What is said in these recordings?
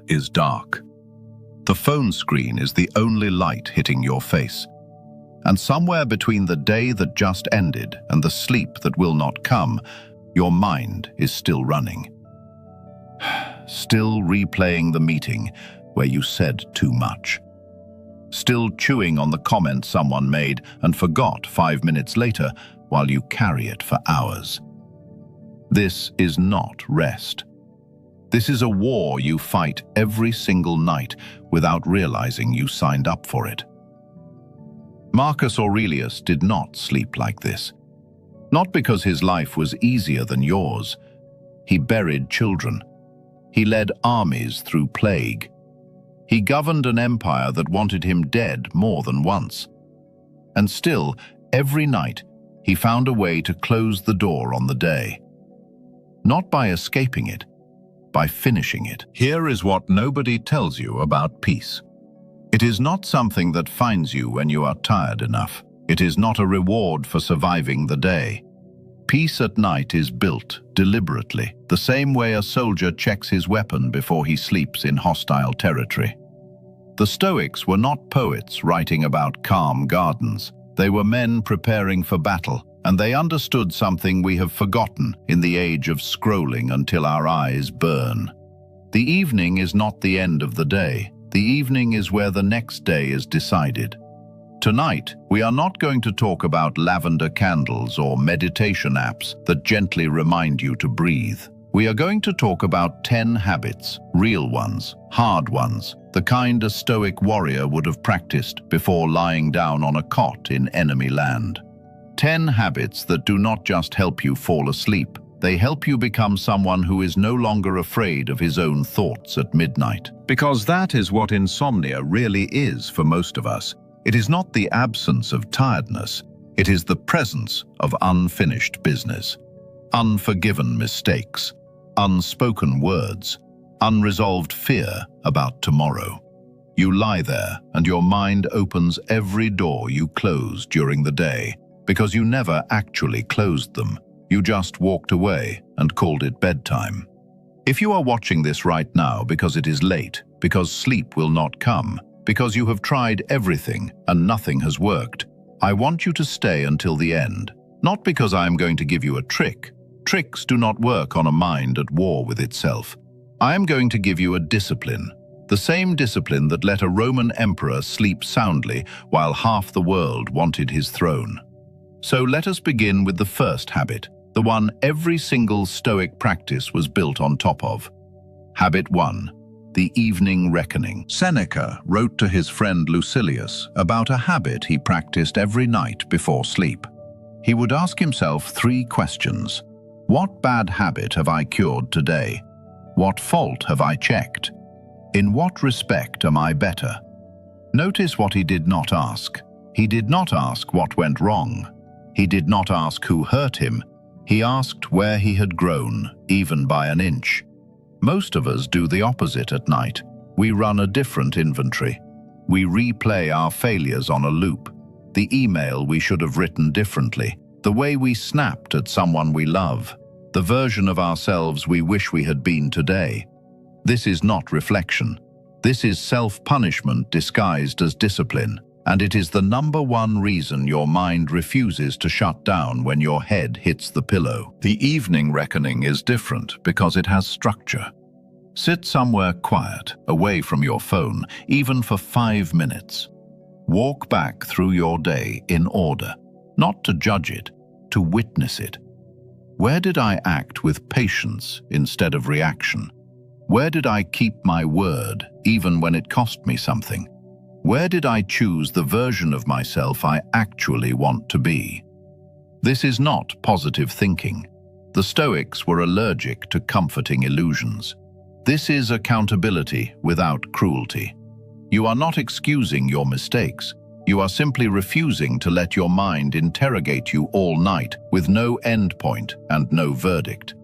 is dark. The phone screen is the only light hitting your face. And somewhere between the day that just ended and the sleep that will not come, your mind is still running. Still replaying the meeting where you said too much. Still chewing on the comment someone made and forgot 5 minutes later while you carry it for hours. This is not rest. This is a war you fight every single night without realizing you signed up for it. Marcus Aurelius did not sleep like this. Not because his life was easier than yours. He buried children. He led armies through plague. He governed an empire that wanted him dead more than once. And still, every night, he found a way to close the door on the day. Not by escaping it, by finishing it. Here is what nobody tells you about peace. It is not something that finds you when you are tired enough. It is not a reward for surviving the day. Peace at night is built deliberately, the same way a soldier checks his weapon before he sleeps in hostile territory. The Stoics were not poets writing about calm gardens. They were men preparing for battle, and they understood something we have forgotten in the age of scrolling until our eyes burn. The evening is not the end of the day. The evening is where the next day is decided. Tonight, we are not going to talk about lavender candles or meditation apps that gently remind you to breathe. We are going to talk about 10 habits, real ones, hard ones, the kind a Stoic warrior would have practiced before lying down on a cot in enemy land. 10 habits that do not just help you fall asleep, they help you become someone who is no longer afraid of his own thoughts at midnight. Because that is what insomnia really is for most of us. It is not the absence of tiredness, it is the presence of unfinished business, unforgiven mistakes, unspoken words, unresolved fear about tomorrow. You lie there and your mind opens every door you closed during the day, because you never actually closed them. You just walked away and called it bedtime. If you are watching this right now because it is late, because sleep will not come, because you have tried everything and nothing has worked, I want you to stay until the end. Not because I am going to give you a trick. Tricks do not work on a mind at war with itself. I am going to give you a discipline. The same discipline that let a Roman emperor sleep soundly while half the world wanted his throne. So let us begin with the first habit, the one every single Stoic practice was built on top of. Habit 1. The evening reckoning. Seneca wrote to his friend Lucilius about a habit he practiced every night before sleep. He would ask himself 3 questions. What bad habit have I cured today? What fault have I checked? In what respect am I better? Notice what he did not ask. He did not ask what went wrong. He did not ask who hurt him. He asked where he had grown, even by an inch. Most of us do the opposite at night. We run a different inventory. We replay our failures on a loop. The email we should have written differently. The way we snapped at someone we love. The version of ourselves we wish we had been today. This is not reflection. This is self-punishment disguised as discipline. And it is the #1 reason your mind refuses to shut down when your head hits the pillow. The evening reckoning is different because it has structure. Sit somewhere quiet, away from your phone, even for 5 minutes. Walk back through your day in order, not to judge it, to witness it. Where did I act with patience instead of reaction? Where did I keep my word, even when it cost me something? Where did I choose the version of myself I actually want to be? This is not positive thinking. The Stoics were allergic to comforting illusions. This is accountability without cruelty. You are not excusing your mistakes. You are simply refusing to let your mind interrogate you all night with no end point and no verdict.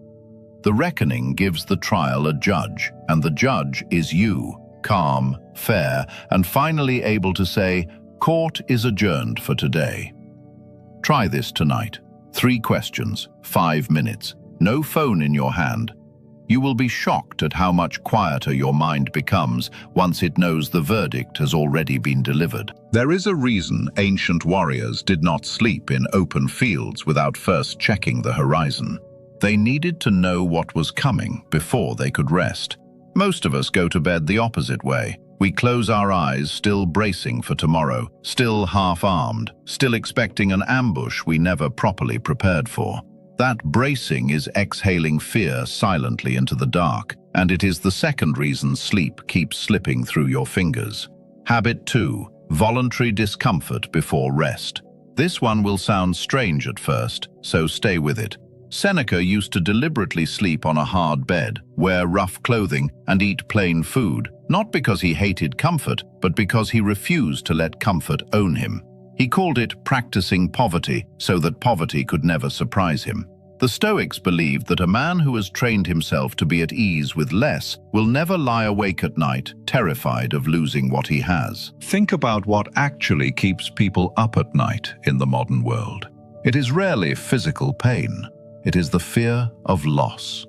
The reckoning gives the trial a judge, and the judge is you, calm, fair, and finally able to say, "Court is adjourned for today." Try this tonight. 3 questions, 5 minutes, no phone in your hand. You will be shocked at how much quieter your mind becomes once it knows the verdict has already been delivered. There is a reason ancient warriors did not sleep in open fields without first checking the horizon. They needed to know what was coming before they could rest. Most of us go to bed the opposite way. We close our eyes, still bracing for tomorrow, still half-armed, still expecting an ambush we never properly prepared for. That bracing is exhaling fear silently into the dark, and it is the second reason sleep keeps slipping through your fingers. Habit 2. Voluntary discomfort before rest. This one will sound strange at first, so stay with it. Seneca used to deliberately sleep on a hard bed, wear rough clothing, and eat plain food, not because he hated comfort, but because he refused to let comfort own him. He called it practicing poverty, so that poverty could never surprise him. The Stoics believed that a man who has trained himself to be at ease with less will never lie awake at night, terrified of losing what he has. Think about what actually keeps people up at night in the modern world. It is rarely physical pain. It is the fear of loss.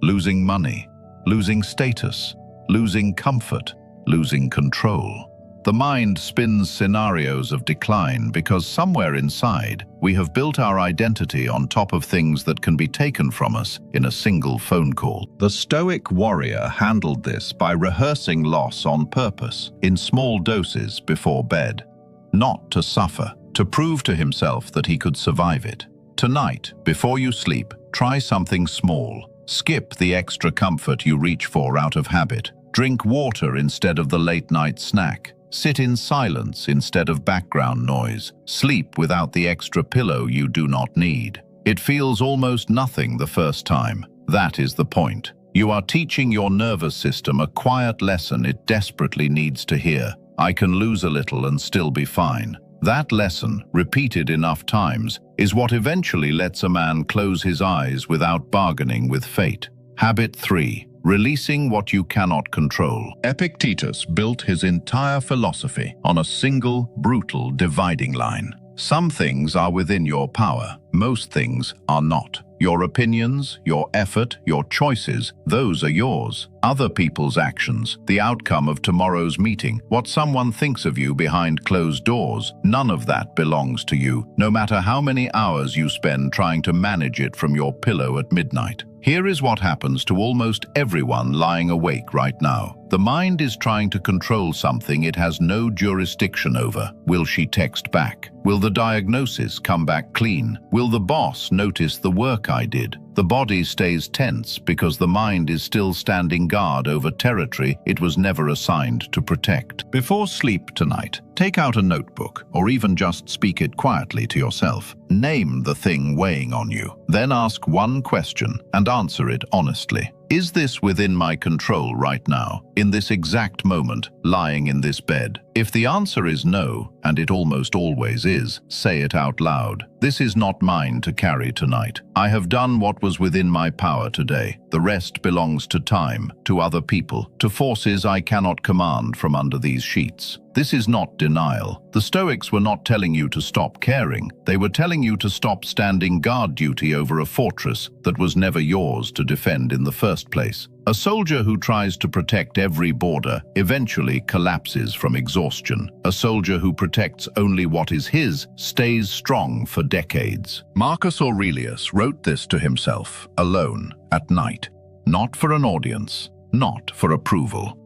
Losing money, losing status, losing comfort, losing control. The mind spins scenarios of decline because somewhere inside we have built our identity on top of things that can be taken from us in a single phone call. The Stoic warrior handled this by rehearsing loss on purpose, in small doses before bed. Not to suffer, to prove to himself that he could survive it. Tonight, before you sleep, try something small. Skip the extra comfort you reach for out of habit. Drink water instead of the late-night snack. Sit in silence instead of background noise. Sleep without the extra pillow you do not need. It feels almost nothing the first time. That is the point. You are teaching your nervous system a quiet lesson it desperately needs to hear. I can lose a little and still be fine. That lesson, repeated enough times, is what eventually lets a man close his eyes without bargaining with fate. Habit 3. Releasing what you cannot control. Epictetus built his entire philosophy on a single, brutal dividing line. Some things are within your power. Most things are not. Your opinions, your effort, your choices, those are yours. Other people's actions, the outcome of tomorrow's meeting, what someone thinks of you behind closed doors, none of that belongs to you, no matter how many hours you spend trying to manage it from your pillow at midnight. Here is what happens to almost everyone lying awake right now. The mind is trying to control something it has no jurisdiction over. Will she text back? Will the diagnosis come back clean? Will the boss notice the work I did? The body stays tense because the mind is still standing guard over territory it was never assigned to protect. Before sleep tonight, take out a notebook, or even just speak it quietly to yourself. Name the thing weighing on you. Then ask one question and answer it honestly. Is this within my control right now, in this exact moment, lying in this bed? If the answer is no, and it almost always is, say it out loud. This is not mine to carry tonight. I have done what was within my power today. The rest belongs to time, to other people, to forces I cannot command from under these sheets. This is not denial. The Stoics were not telling you to stop caring. They were telling you to stop standing guard duty over a fortress that was never yours to defend in the first place. A soldier who tries to protect every border eventually collapses from exhaustion. A soldier who protects only what is his stays strong for decades. Marcus Aurelius wrote this to himself, alone, at night. Not for an audience, not for approval.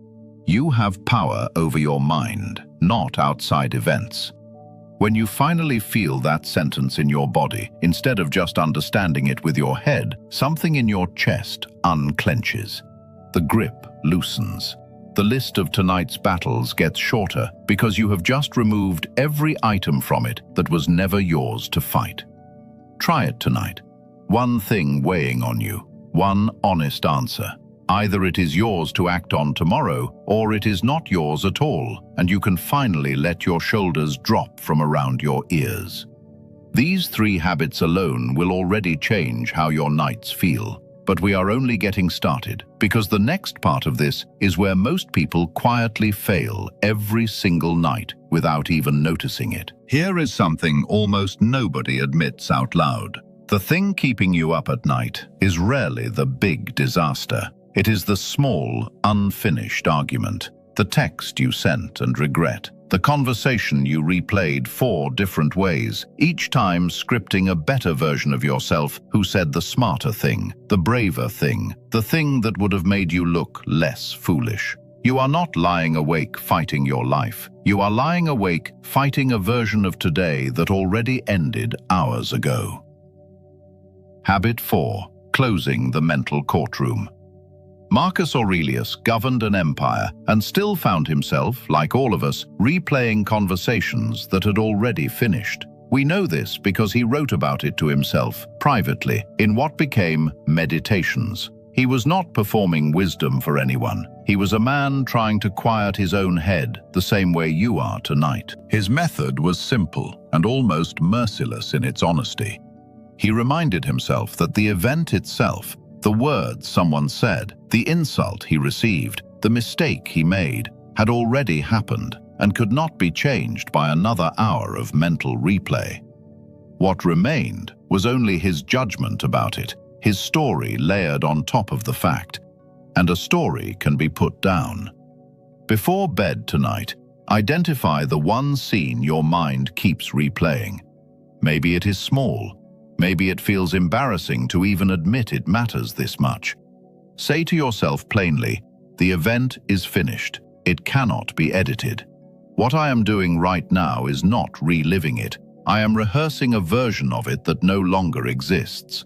You have power over your mind, not outside events. When you finally feel that sentence in your body, instead of just understanding it with your head, something in your chest unclenches. The grip loosens. The list of tonight's battles gets shorter because you have just removed every item from it that was never yours to fight. Try it tonight. One thing weighing on you, one honest answer. Either it is yours to act on tomorrow, or it is not yours at all, and you can finally let your shoulders drop from around your ears. These 3 habits alone will already change how your nights feel. But we are only getting started, because the next part of this is where most people quietly fail every single night without even noticing it. Here is something almost nobody admits out loud. The thing keeping you up at night is rarely the big disaster. It is the small, unfinished argument, the text you sent and regret, the conversation you replayed 4 different ways, each time scripting a better version of yourself who said the smarter thing, the braver thing, the thing that would have made you look less foolish. You are not lying awake fighting your life. You are lying awake fighting a version of today that already ended hours ago. Habit 4. Closing the mental courtroom. Marcus Aurelius governed an empire and still found himself, like all of us, replaying conversations that had already finished. We know this because he wrote about it to himself, privately, in what became Meditations. He was not performing wisdom for anyone. He was a man trying to quiet his own head, the same way you are tonight. His method was simple and almost merciless in its honesty. He reminded himself that the event itself, the words someone said, the insult he received, the mistake he made, had already happened and could not be changed by another hour of mental replay. What remained was only his judgment about it, his story layered on top of the fact, and a story can be put down. Before bed tonight, identify the one scene your mind keeps replaying. Maybe it is small. Maybe it feels embarrassing to even admit it matters this much. Say to yourself plainly, the event is finished. It cannot be edited. What I am doing right now is not reliving it. I am rehearsing a version of it that no longer exists.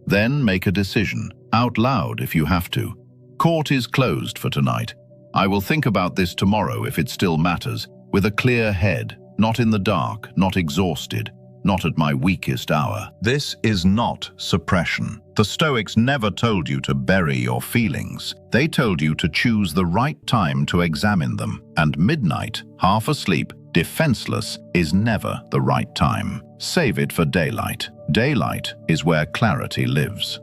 Then make a decision, out loud if you have to. Court is closed for tonight. I will think about this tomorrow if it still matters, with a clear head, not in the dark, not exhausted, not at my weakest hour. This is not suppression. The Stoics never told you to bury your feelings. They told you to choose the right time to examine them. And midnight, half asleep, defenseless, is never the right time. Save it for daylight. Daylight is where clarity lives.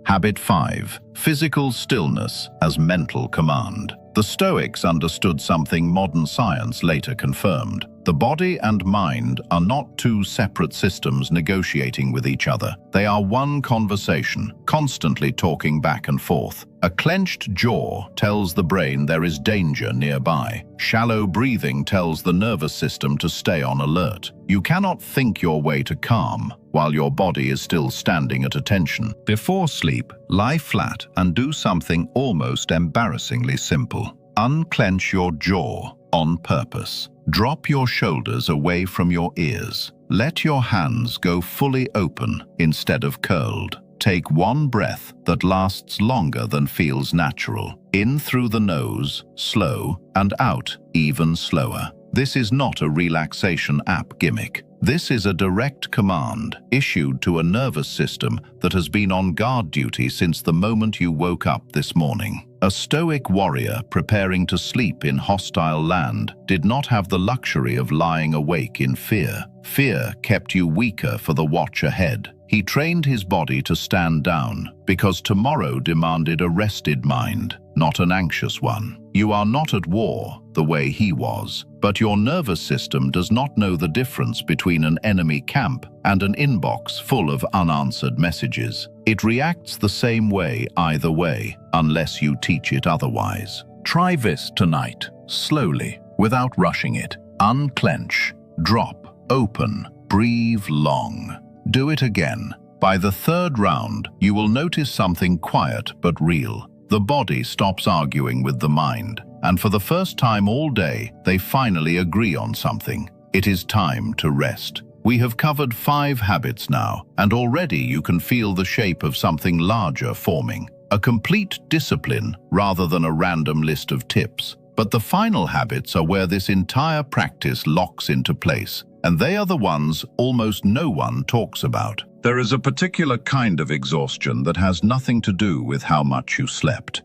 Habit 5. Physical stillness as mental command. The Stoics understood something modern science later confirmed. The body and mind are not 2 separate systems negotiating with each other. They are one conversation, constantly talking back and forth. A clenched jaw tells the brain there is danger nearby. Shallow breathing tells the nervous system to stay on alert. You cannot think your way to calm while your body is still standing at attention. Before sleep, lie flat and do something almost embarrassingly simple. Unclench your jaw on purpose. Drop your shoulders away from your ears. Let your hands go fully open instead of curled. Take one breath that lasts longer than feels natural. In through the nose, slow, and out even slower. This is not a relaxation app gimmick. This is a direct command issued to a nervous system that has been on guard duty since the moment you woke up this morning. A Stoic warrior preparing to sleep in hostile land did not have the luxury of lying awake in fear. Fear kept you weaker for the watch ahead. He trained his body to stand down because tomorrow demanded a rested mind, not an anxious one. You are not at war the way he was, but your nervous system does not know the difference between an enemy camp and an inbox full of unanswered messages. It reacts the same way either way, unless you teach it otherwise. Try this tonight, slowly, without rushing it. Unclench, drop, open, breathe long. Do it again. By the 3rd round, you will notice something quiet but real. The body stops arguing with the mind, and for the first time all day, they finally agree on something. It is time to rest. We have covered 5 habits now, and already you can feel the shape of something larger forming. A complete discipline rather than a random list of tips. But the final habits are where this entire practice locks into place, and they are the ones almost no one talks about. There is a particular kind of exhaustion that has nothing to do with how much you slept.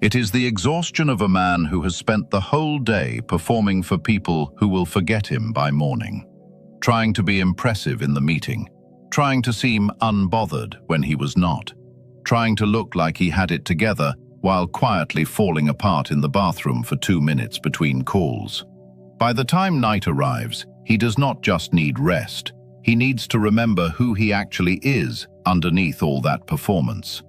It is the exhaustion of a man who has spent the whole day performing for people who will forget him by morning. Trying to be impressive in the meeting, trying to seem unbothered when he was not, trying to look like he had it together while quietly falling apart in the bathroom for 2 minutes between calls. By the time night arrives, he does not just need rest, He needs to remember who he actually is underneath all that performance.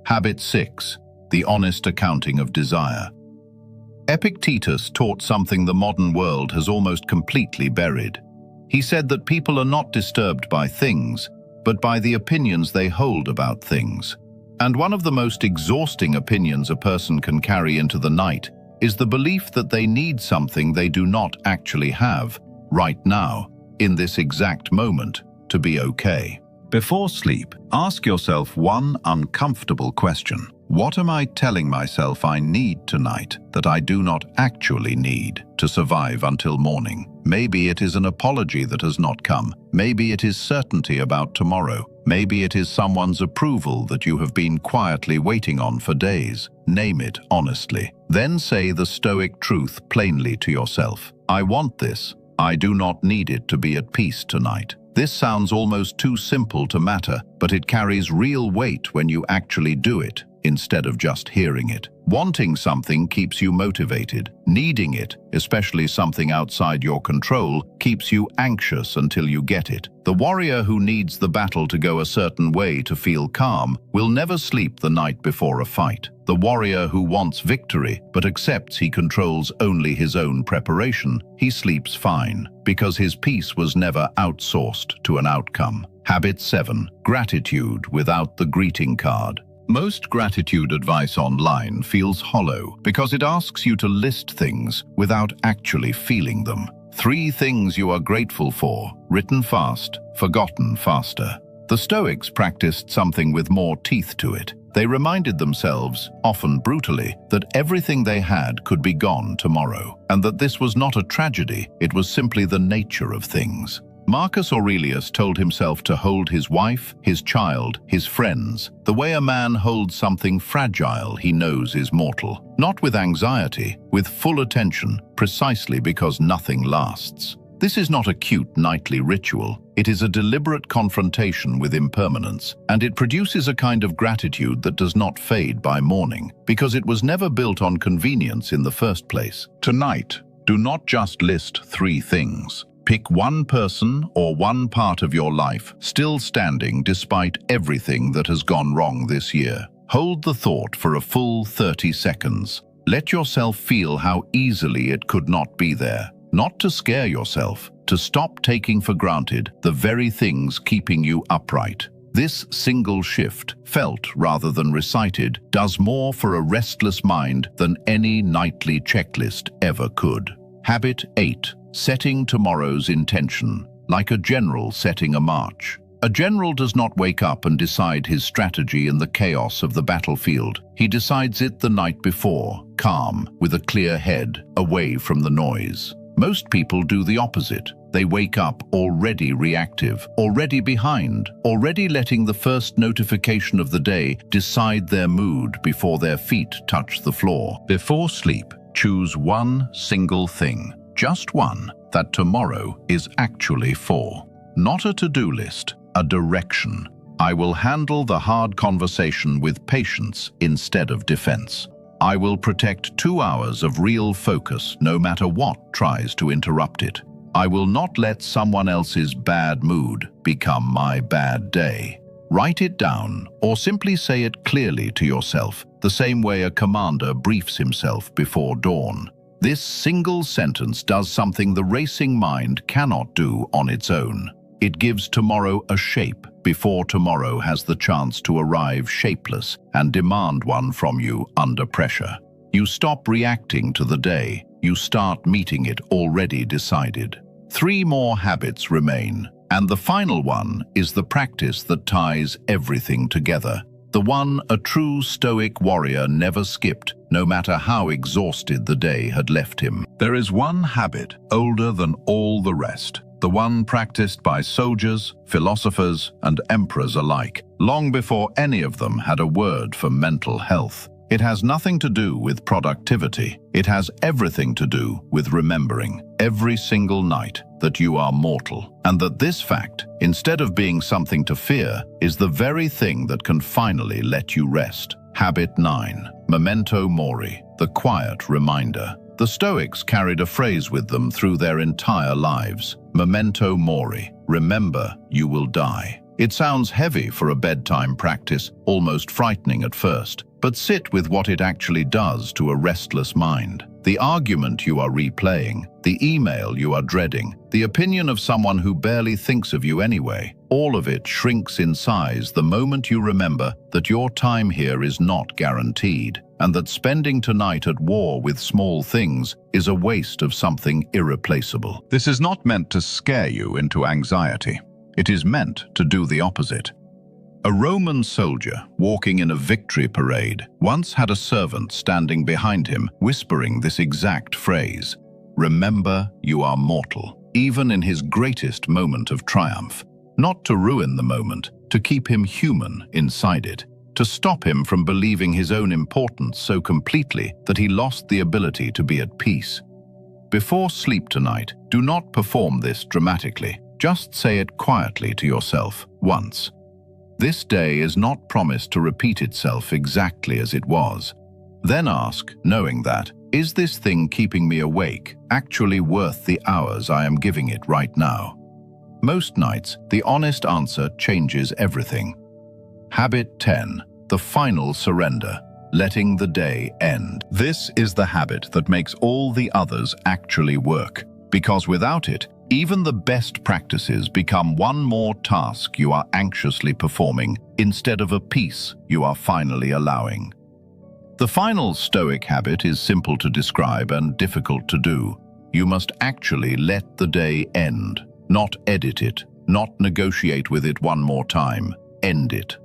Habit 6. The honest accounting of desire. Epictetus taught something the modern world has almost completely buried. He said that people are not disturbed by things, but by the opinions they hold about things. And one of the most exhausting opinions a person can carry into the night is the belief that they need something they do not actually have, right now, in this exact moment, to be okay. Before sleep, ask yourself one uncomfortable question. What am I telling myself I need tonight that I do not actually need to survive until morning? Maybe it is an apology that has not come. Maybe it is certainty about tomorrow. Maybe it is someone's approval that you have been quietly waiting on for days. Name it honestly. Then say the Stoic truth plainly to yourself. I want this. I do not need it to be at peace tonight. This sounds almost too simple to matter, but it carries real weight when you actually do it, instead of just hearing it. Wanting something keeps you motivated. Needing it, especially something outside your control, keeps you anxious until you get it. The warrior who needs the battle to go a certain way to feel calm will never sleep the night before a fight. The warrior who wants victory but accepts he controls only his own preparation, he sleeps fine, because his peace was never outsourced to an outcome. Habit 7. Gratitude without the greeting card. Most gratitude advice online feels hollow because it asks you to list things without actually feeling them. 3 things you are grateful for, written fast, forgotten faster. The Stoics practiced something with more teeth to it. They reminded themselves, often brutally, that everything they had could be gone tomorrow, and that this was not a tragedy, it was simply the nature of things. Marcus Aurelius told himself to hold his wife, his child, his friends, the way a man holds something fragile he knows is mortal. Not with anxiety, with full attention, precisely because nothing lasts. This is not a cute nightly ritual. It is a deliberate confrontation with impermanence, and it produces a kind of gratitude that does not fade by morning, because it was never built on convenience in the first place. Tonight, do not just list 3 things. Pick one person or one part of your life still standing despite everything that has gone wrong this year. Hold the thought for a full 30 seconds. Let yourself feel how easily it could not be there. Not to scare yourself, to stop taking for granted the very things keeping you upright. This single shift, felt rather than recited, does more for a restless mind than any nightly checklist ever could. Habit 8. Setting tomorrow's intention, like a general setting a march. A general does not wake up and decide his strategy in the chaos of the battlefield. He decides it the night before, calm, with a clear head, away from the noise. Most people do the opposite. They wake up already reactive, already behind, already letting the first notification of the day decide their mood before their feet touch the floor. Before sleep, choose one single thing. Just one, that tomorrow is actually for. Not a to-do list, a direction. I will handle the hard conversation with patience instead of defense. I will protect 2 hours of real focus no matter what tries to interrupt it. I will not let someone else's bad mood become my bad day. Write it down or simply say it clearly to yourself, the same way a commander briefs himself before dawn. This single sentence does something the racing mind cannot do on its own. It gives tomorrow a shape before tomorrow has the chance to arrive shapeless and demand one from you under pressure. You stop reacting to the day. You start meeting it already decided. 3 more habits remain, and the final one is the practice that ties everything together. The one a true Stoic warrior never skipped, no matter how exhausted the day had left him. There is one habit older than all the rest, the one practiced by soldiers, philosophers, and emperors alike, long before any of them had a word for mental health. It has nothing to do with productivity. It has everything to do with remembering every single night that you are mortal, and that this fact, instead of being something to fear, is the very thing that can finally let you rest. Habit 9. Memento mori, the quiet reminder. The Stoics carried a phrase with them through their entire lives: memento mori, remember you will die. It sounds heavy for a bedtime practice, almost frightening at first, but sit with what it actually does to a restless mind. The argument you are replaying, the email you are dreading, the opinion of someone who barely thinks of you anyway, all of it shrinks in size the moment you remember that your time here is not guaranteed, and that spending tonight at war with small things is a waste of something irreplaceable. This is not meant to scare you into anxiety. It is meant to do the opposite. A Roman soldier walking in a victory parade once had a servant standing behind him whispering this exact phrase: remember you are mortal, even in his greatest moment of triumph. Not to ruin the moment, to keep him human inside it, to stop him from believing his own importance so completely that he lost the ability to be at peace. Before sleep tonight, do not perform this dramatically. Just say it quietly to yourself once. This day is not promised to repeat itself exactly as it was. Then ask, knowing that, is this thing keeping me awake actually worth the hours I am giving it right now? Most nights, the honest answer changes everything. Habit 10. The final surrender. Letting the day end. This is the habit that makes all the others actually work, because without it, even the best practices become one more task you are anxiously performing instead of a peace you are finally allowing. The final Stoic habit is simple to describe and difficult to do. You must actually let the day end, not edit it, not negotiate with it one more time. End it.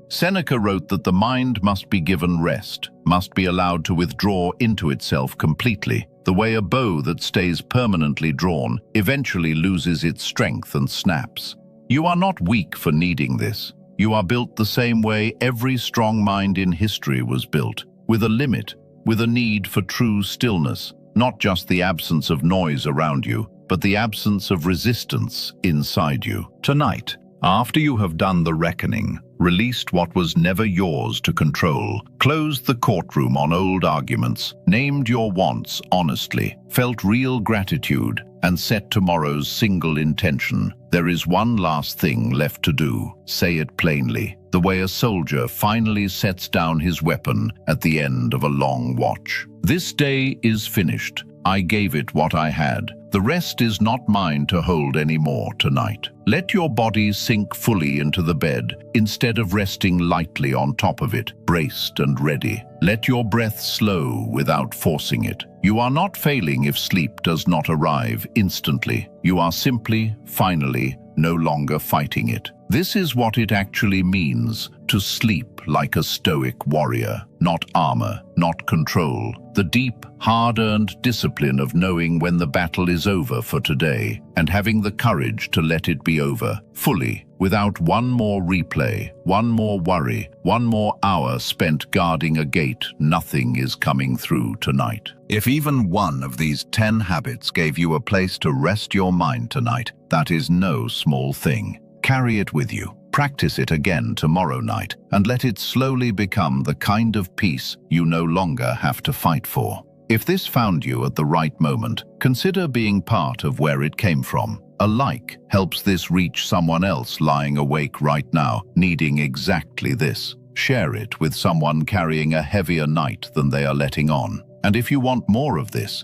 Seneca wrote that the mind must be given rest, must be allowed to withdraw into itself completely, the way a bow that stays permanently drawn eventually loses its strength and snaps. You are not weak for needing this. You are built the same way every strong mind in history was built, with a limit, with a need for true stillness, not just the absence of noise around you, but the absence of resistance inside you. Tonight, after you have done the reckoning, released what was never yours to control, closed the courtroom on old arguments, named your wants honestly, felt real gratitude, and set tomorrow's single intention, there is one last thing left to do. Say it plainly, the way a soldier finally sets down his weapon at the end of a long watch. This day is finished. I gave it what I had. The rest is not mine to hold anymore tonight. Let your body sink fully into the bed, instead of resting lightly on top of it, braced and ready. Let your breath slow without forcing it. You are not failing if sleep does not arrive instantly. You are simply, finally, no longer fighting it. This is what it actually means to sleep like a Stoic warrior, not armor, not control. The deep, hard-earned discipline of knowing when the battle is over for today and having the courage to let it be over, fully, without one more replay, one more worry, one more hour spent guarding a gate nothing is coming through tonight. If even one of these 10 habits gave you a place to rest your mind tonight, that is no small thing. Carry it with you. Practice it again tomorrow night, and let it slowly become the kind of peace you no longer have to fight for. If this found you at the right moment, consider being part of where it came from. A like helps this reach someone else lying awake right now, needing exactly this. Share it with someone carrying a heavier night than they are letting on. And if you want more of this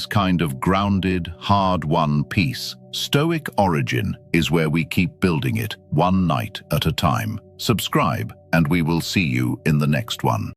kind of grounded, hard-won peace, Stoic origin is where we keep building it, one night at a time. Subscribe, and we will see you in the next one.